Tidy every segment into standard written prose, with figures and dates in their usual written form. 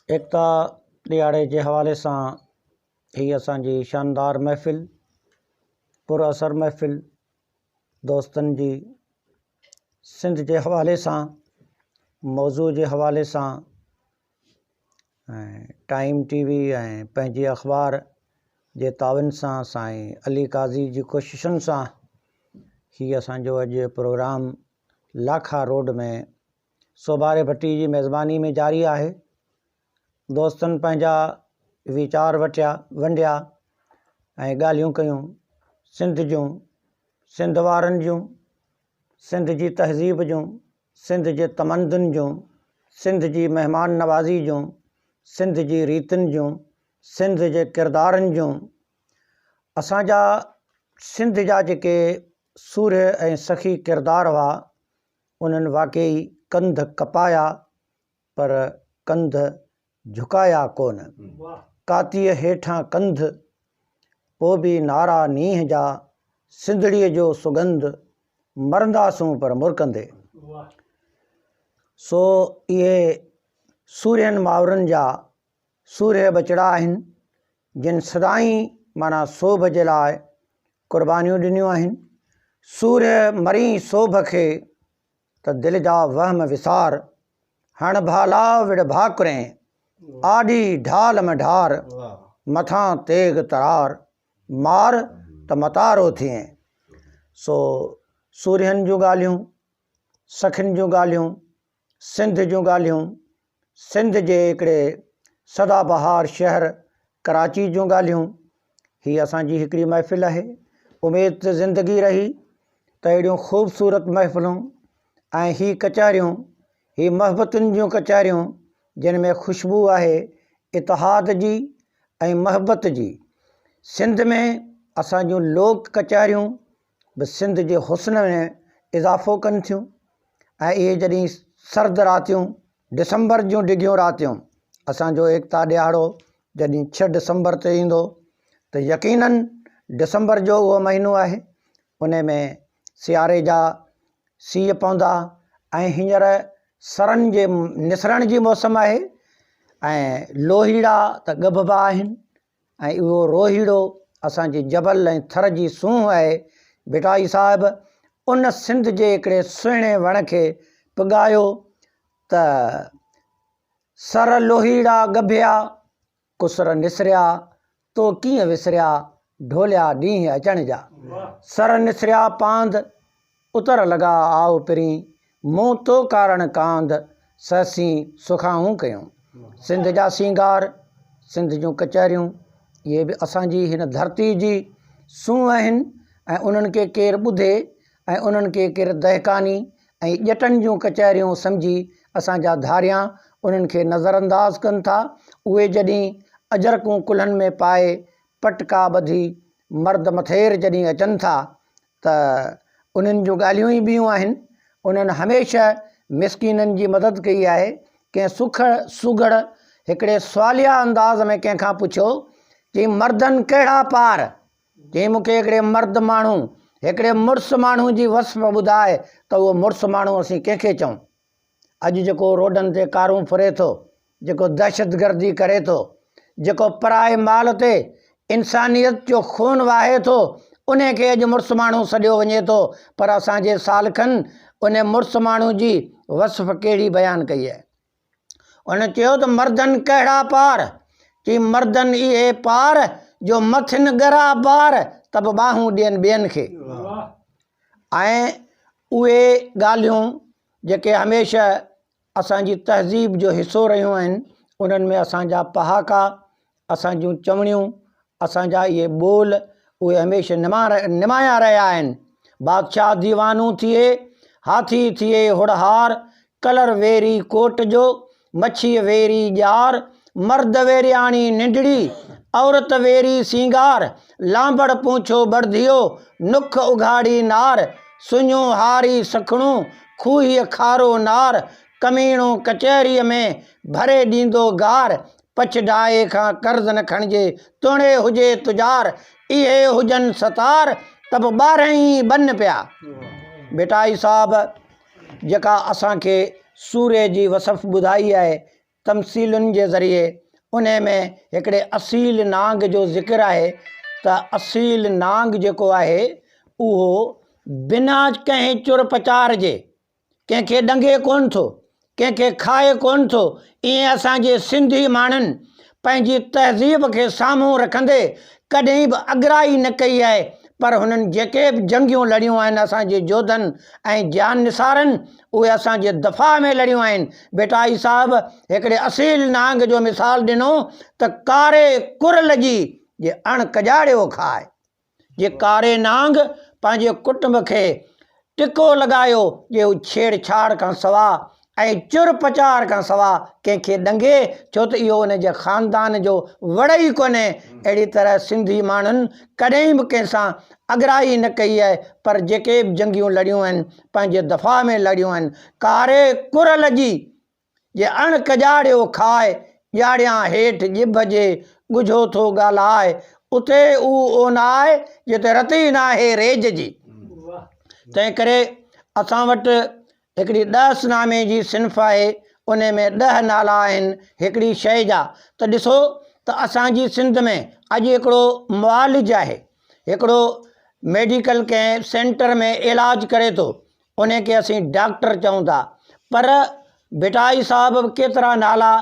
एकता ॾियारे जे हवाले सां ही असांजी शानदार महफ़िल, पुरअसर महफ़िल दोस्तनि जी सिंध जे हवाले सां, मौज़ू जे हवाले सां टाइम टीवी ऐं पंहिंजी अख़बार जे तावन सां साईं अली काज़ी जी कोशिशुनि सां ही असांजो अॼु प्रोग्राम लाखा रोड में सोभारे भट्टी जी मेज़बानी में जारी आहे। दोस्तनि पंहिंजा वीचार वंडिया ऐं ॻाल्हियूं कयूं सिंध जूं, सिंध वारनि जूं, सिंध जी तहज़ीब जूं, सिंध जे तमंदुनि जूं, सिंध जी महिमान नवाज़ी जूं, सिंध जी रीतियुनि जूं, सिंध जे किरदारनि जूं। असांजा सिंध जा जेके सूर्य ऐं सखी किरदार हुआ उन्हनि वाकई कंध कपाया पर कंध झुकाया कोन। कातीअ हेठां कंध पोइ बि नारा नींहं जा, सिंधड़ीअ जो सुगंध मरंदासूं पर मुरकंदे। सो इहे सूर्यनि मावरनि जा सूर्य बचड़ा आहिनि जिन सदाईं माना सोभ जे लाइ क़ुर्बानियूं ॾिनियूं आहिनि। सूर्य मरी सोभ खे त दिलि जा वहम विसार, हण भाला विड़ भाकुरें आॾी ढाल में ढार, मथां तेग तरार मार त मतारो थिए। सो सूर्यनि जूं ॻाल्हियूं, सखियुनि जूं ॻाल्हियूं, सिंध जूं ॻाल्हियूं, सिंध जे हिकिड़े सदाबहार शहर कराची जूं ॻाल्हियूं, ही असांजी हिकिड़ी महफ़िल आहे। उमेद त ज़िंदगी रही त अहिड़ियूं ख़ूबसूरत महफ़िलूं ऐं ही कचहरियूं, ही मोहबतुनि जूं कचहरियूं जिन में ख़ुशबू आहे इतिहाद जी ऐं महबत जी। सिंध में असांजूं लोक कचहरियूं बि सिंध जे हुस्न में इज़ाफ़ो कनि थियूं। ऐं इहे जॾहिं सर्द रातियूं, डिसंबर जूं डिघियूं रातियूं, असांजो एकता ॾियारो जॾहिं 6 डिसंबर ते ईंदो त यकीनन डिसंबर जो उहो महीनो आहे, उन में सियारे जा सीउ पवंदा ऐं हींअर सरनि जे निसरण जी मौसम आहे ऐं लोहीड़ा त ॻभबा आहिनि ऐं उहो रोहीड़ो असांजे जबल ऐं थर जी सूंहं आहे। भिटाई साहिबु उन सिंध जे हिकिड़े सुहिणे वण खे पुॻायो त सर लोहीड़ा ॻभया कुसर निसरिया तो कीअं विसरिया ढोलिया ॾींहं अचण जा। सर निसरिया पांध उतर लॻा आओ पिरी, मूं तो कारण कांध सहसी सुखाऊं कयूं। सिंध जा सींगार, सिंध जूं कचहरियूं, इहे बि असांजी हिन धरती जी सूंहं आहिनि ऐं उन्हनि खे केरु ॿुधे ऐं उन्हनि खे केरु दहकानी ऐं ॼटनि जूं कचहरियूं सम्झी असांजा धारियां उन्हनि खे नज़रअंदाज़ कनि था। उहे जॾहिं अजरकूं कुल्हनि में पाए पटका ॿधी मर्द मथेर जॾहिं अचनि था त उन्हनि जूं ॻाल्हियूं ई ॿियूं आहिनि। उन्हनि हमेशह मिसकीननि जी मदद कई आहे। कंहिं सुख सुगड़ हिकिड़े सवालिया अंदाज़ में कंहिंखां पुछियो कि मर्दनि कहिड़ा पार, चई मूंखे हिकिड़े मर्द माण्हू, हिकिड़े मुड़ुस माण्हू जी वस्फ़ ॿुधाए त उहो मुड़ुस माण्हू असीं कंहिंखे चऊं। अॼु जेको रोडनि ते कारूं फुरे थो, जेको दहशतगर्दी करे थो, जेको पराए माल ते इंसानियत जो खून वाहे थो, उन खे अॼु मुड़ुस माण्हू सॾियो वञे थो। पर असांजे सालखनि उन मुड़ुस माण्हू जी वस्फ़ कहिड़ी बयानु कई आहे। उन चयो त मर्दनि कहिड़ा पार, कि मर्दनि इहे पार जो मथिन ॻरा बार त बि ॿाहूं ॾियनि ॿियनि खे। ऐं उहे ॻाल्हियूं जेके हमेशह असांजी तहज़ीब जो हिसो रहियूं आहिनि, उन्हनि में असांजा पहाका, असांजूं चवणियूं, असांजा इहे ॿोल, उहे हमेशह निमाया रहिया आहिनि। बादशाह दीवानू थिए, हाथी थिए हुड़हार, कलर वेरी कोट जो, मच्छी वेरी ॼार, मर्द वेरियाणी निंडड़ी, औरत वेरी सींगार, लांबड़ पूछो बड़धियो, नुख उघाड़ी नार, सुञो हारी सखणू, खूही खारो नार, कमीणो कचहरीअ में भरे ॾींदो गार, पछडाए खां कर्ज़ न खणिजे, तुणे हुजे तुजार, इहे हुजनि सतार त बि 12 ई बन पिया। भिटाई साहिबु जेका असांखे सूर्य जी वसफ़ ॿुधाई आहे, तमसीलुनि जे ज़रिए उन में हिकिड़े असील नांग जो ज़िक्र आहे त असील नांग जेको आहे उहो बिना कंहिं चुर पचार जे कंहिंखे ॾंगे कोन थो, कंहिंखे खाए कोन थो। ईअं असांजे सिंधी माण्हुनि पंहिंजी तहज़ीब खे साम्हूं रखंदे कॾहिं बि अगराई न कई आहे। पर हुननि जेके बि जंगियूं लड़ियूं आहिनि असांजे जोधनि ऐं जान निसारनि, उहे असांजे दफ़ा में लड़ियूं आहिनि। बेटाई साहिबु हिकिड़े असील नांग जो मिसाल ॾिनो त कारे कुरल जी जे अण कजाड़ियो खाए। जे कारे नांग पंहिंजे कुटुंब खे टिको लॻायो जे हू छेड़छाड़ खां सवाइ ऐं चुर पचार खां सवाइ कंहिंखे ॾंगे, छो त इहो उन जे ख़ानदान जो वड़ ई कोन्हे। अहिड़ी तरह सिंधी माण्हुनि कॾहिं बि कंहिंसां अगराई न कई आहे, पर जेके बि जंगियूं लड़ियूं आहिनि पंहिंजे दफ़ा में लड़ियूं आहिनि। कारे कुरल जी जे अण कजाड़ियो खाए, ॼाणियां हेठि ॼिभ जे ॻुझो थो ॻाल्हाए, उते ओन आहे जिते रती न आहे रेज जी। तंहिं करे असां वटि हिकिड़ी 10 नामे जी सिन्फ़ आहे, उन में 10 नाला आहिनि हिकिड़ी शइ जा। त ॾिसो त असांजी सिंध में अॼु हिकिड़ो मुआलिज आहे, हिकिड़ो मेडिकल कंहिं सेंटर में इलाज करे थो, उन खे असीं डॉक्टर चऊं था। पर बेटाई साहिब बि केतिरा नाला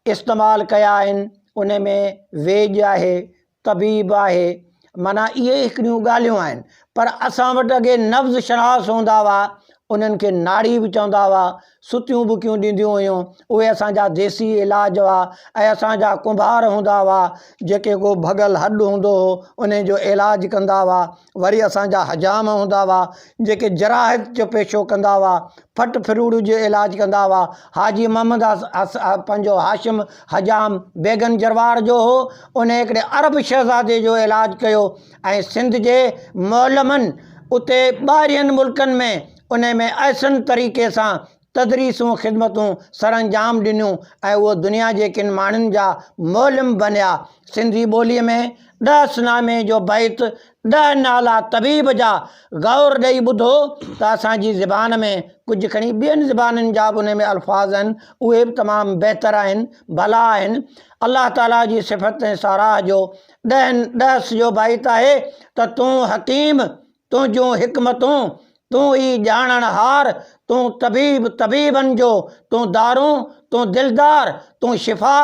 इस्तेमालु कया आहिनि। उन में वेज आहे, तबीब आहे, माना इहे हिकिड़ियूं ॻाल्हियूं आहिनि। पर असां वटि अॻे नब्ज़ शनास हूंदा हुआ, उन्हनि खे नाड़ी बि चवंदा हुआ, सुतियूं बुकियूं ॾींदियूं हुयूं, उहे असांजा देसी इलाज हुआ। ऐं असांजा कुंभार हूंदा हुआ जेके को भॻल हॾु हूंदो हो उन जो इलाज कंदा हुआ। वरी असांजा हजाम हूंदा हुआ जेके जराहत जो पेशो कंदा हुआ, फट फिरूड़ जो इलाज कंदा हुआ। हाजी मोहम्मद पंहिंजो हाशिम हजाम बेगन जरवार जो हो, उन हिकिड़े अरब शहज़ादे जो इलाज कयो। ऐं सिंध जे मौलमनि उते ॿाहिरियनि मुल्कनि में उन में ऐसन तरीक़े सां तदरीसूं ख़िदमतूं सरअंजाम ॾिनियूं ऐं उहो दुनिया जे किन माण्हुनि जा मौलम बनिया। सिंधी ॿोलीअ में 10 नामे जो बैत, 10 नाला तबीब जा गौर ॾेई ॿुधो त असांजी ज़बान में कुझु खणी ॿियनि ज़बाननि जा बि उन में अल्फाज़ आहिनि, उहे बि तमामु बहितर आहिनि, भला आहिनि। अल्लाह ताला जी सिफ़त ऐं साराह जो 10 जो बैत आहे त तूं हकीम, तूं जूं हिकमतूं, तूं ई ॼाणणहार, तूं तबीब तबीबनि जो, तूं दारूं, तूं दिलदार, तूं शिफ़ा,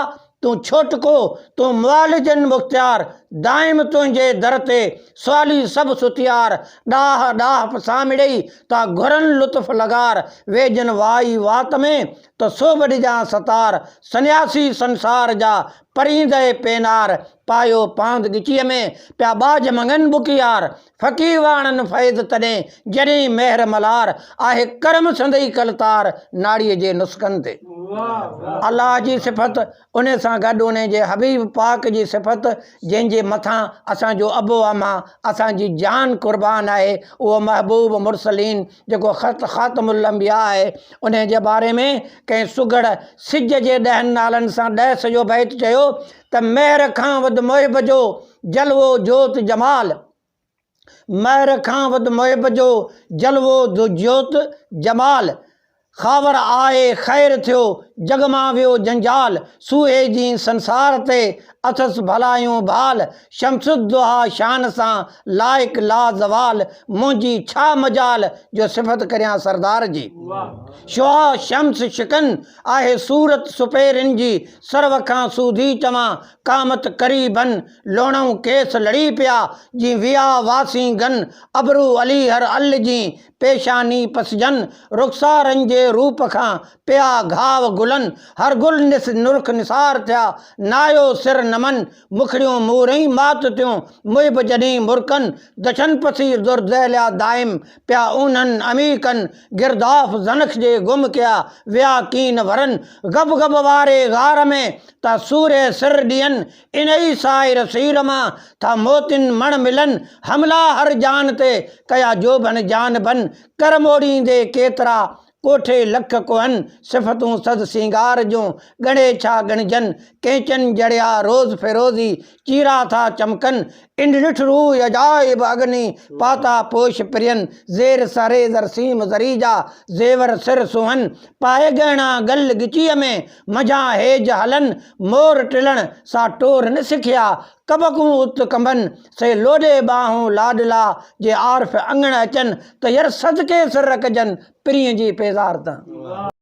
तूं छोटको, तूं मुआलिजन मुख़्तियार, दाइम तुंहिंजे दर ते सवाली सभु सुतियार। ॾाह ॾाह पसामिड़ई ता घुरनि लुत्फ़ लगार, वेजन वाई वात में त सोभ ॾिजां सतार, सन्यासी संसार जा परींदे पेनार, पायो पांद गिचीअ में पिया बाज मंगन बुकियार, फ़क़ी वाणन फ़ैज़ तॾहिं जॾहिं मेहर मलार, आहे करम संदई कलतार नाड़ीअ जे नुस्ख़नि ते। अल्लाह जी सिफ़त उन सां गॾु उन जे हबीब पाक जी सिफ़त जंहिंजे मथां असांजो अबो अमा असांजी जान कुर्बान आहे, उहो महबूब मुरसलीन जेको ख़ातमुल अंबिया आहे। उन जे बारे में कंहिं सुगड़ सिज जे 10 नालनि सां 10 जो बैत चयो त महर खां वधि मुहिब जो जलवो जोत जमाल, महर खां वधि मुहिब जो जलवो जोत जमाल, ख़ावर आए ख़ैर थियो जग मां वियो जंजाल, सूहे जी संसार ते अथसि भलायूं भाल, शमसुद्दुहा शान सां लाइक लाज़वाल, मुंहिंजी छा मजाल जो सिफ़त करियां सरदार जी। शुआ शम्स शिकन आहे सूरत सुपेरिन जी, सर्व खां सूधी चवां कामत करीबन, लोणऊं केस लड़ी पिया जी विया वासी गन, अबरू अली हर अल जी पेशानी पसजन, रुखसारनि जे रूप खां पिया घाव गुलन, हर गुल नुर्ख निसार थिया नायो सिर नमन, मुखड़ियूं मूरई मात थियूं मुहिब जॾहिं मुर्कन, दशन पसीर दुर्दैलिया दाइम पिया उन्हनि अमीकन, गिरदाफ ज़नख जे गुम कया विया कीन वरन, गब गब वारे गार में ता सूरे सिर ॾियनि, इन ई साइर सीर मां था मोतिन मण मिलन, हमला हर जान ते कया जोबन जान बन, कर मोड़ींदे केतिरा कोठे लख कोहन सिफ़तूं सद सिंगार जूं गणे छा गणजन केचन जड़िया रोज़ फिरोज़ी चीरा था चमकन इंड ॾिठरू अजाइब अग्नि पाता पोश प्रियन ज़ेर सरे ज़रसीम ज़रीजा ज़ेवर सिर सुहन पाए गहना गल गिचीअ में मझा हेज हलन मोर टिलण सा टोर न सिखिया कबकूं उत कंबन से लोॾे बाहूं लाडला जे आर्फ अंगण अचन त यर सदके सिर रखजन प्रिय जी पेज़ार तां।